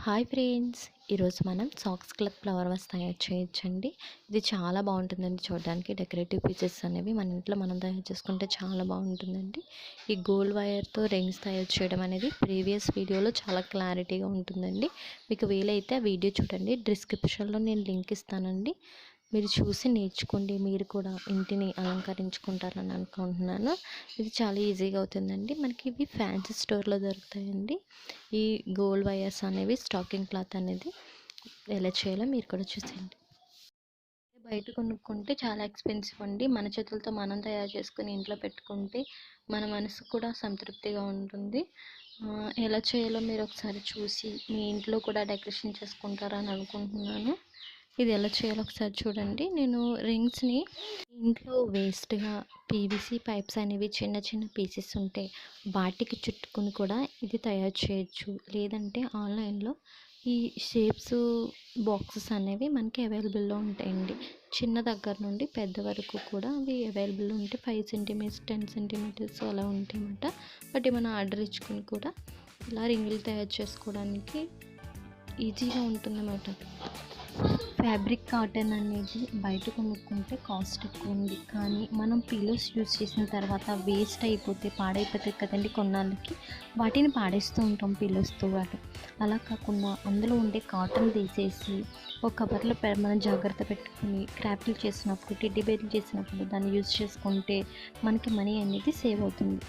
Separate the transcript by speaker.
Speaker 1: Hi friends, ఈరోజు మనం socks club flower vase తయారు చేయొచ్చండి. ఇది చాలా బాగుంటుందండి. చూడడానికి డెకరేటివ్ పీసెస్ అనేవి మన ఇంట్లో మనం తయారు చేసుకుంటే చాలా బాగుంటుందండి. ఈ గోల్డ్ వైర్తో రింగ్స్ తయారు చేయడం అనేది ప్రీవియస్ వీడియోలో చాలా క్లారిటీగా ఉంటుందండి. మీకు వీలైతే ఆ వీడియో చూడండి. డిస్క్రిప్షన్లో నేను లింక్ ఇస్తానండి. మీరు చూసి నేర్చుకోండి. మీరు కూడా ఇంటిని అలంకరించుకుంటారని అనుకుంటున్నాను. ఇది చాలా ఈజీగా అవుతుందండి. మనకి ఇవి ఫ్యాన్సీ స్టోర్లో దొరుకుతాయండి. ఈ గోల్డ్ వైర్స్ అనేవి స్టాకింగ్ క్లాత్ అనేది ఎలా చేయాలో మీరు కూడా చూసేయండి. బయట కొనుక్కుంటే చాలా ఎక్స్పెన్సివ్ అండి. మన చేతులతో మనం తయారు చేసుకుని ఇంట్లో పెట్టుకుంటే మన మనసు కూడా సంతృప్తిగా ఉంటుంది. ఎలా చేయాలో మీరు ఒకసారి చూసి మీ ఇంట్లో కూడా డెకరేషన్ చేసుకుంటారని అనుకుంటున్నాను. ఇది ఎలా చేయాలో ఒకసారి చూడండి. నేను రింగ్స్ని ఇంట్లో వేస్ట్గా పీవీసీ పైప్స్ అనేవి చిన్న చిన్న పీసెస్ ఉంటే వాటికి చుట్టుకుని కూడా ఇది తయారు చేయొచ్చు. లేదంటే ఆన్లైన్లో ఈ షేప్స్ బాక్సెస్ అనేవి మనకి అవైలబుల్లో ఉంటాయండి. చిన్న దగ్గర నుండి పెద్ద వరకు కూడా అవి అవైలబుల్ ఉంటాయి. 5 సెంటీమీటర్స్ 10 సెంటీమీటర్స్ అలా ఉంటాయన్నమాట. బట్ మనం ఆర్డర్ ఇచ్చుకుని కూడా ఇలా రింగులు తయారు చేసుకోవడానికి ఈజీగా ఉంటుందన్నమాట. ఫ్యాబ్రిక్ కాటన్ అనేది బయట కొనుక్కుంటే కాస్ట్ ఎక్కువ ఉంది. కానీ మనం పిల్లోస్ యూజ్ చేసిన తర్వాత వేస్ట్ అయిపోతే పాడైపోతాయి కదండి కొన్నాళ్ళకి. వాటిని పాడేస్తూ ఉంటాం పిల్లోస్తో పాటు. అలా కాకుండా అందులో ఉండే కాటన్ తీసేసి ఒక కవర్లో మనం జాగ్రత్త పెట్టుకుని క్రాఫ్ట్లు చేసినప్పుడు టెడ్డీ బేర్లు చేసినప్పుడు దాన్ని యూజ్ చేసుకుంటే మనకి మనీ అనేది సేవ్ అవుతుంది.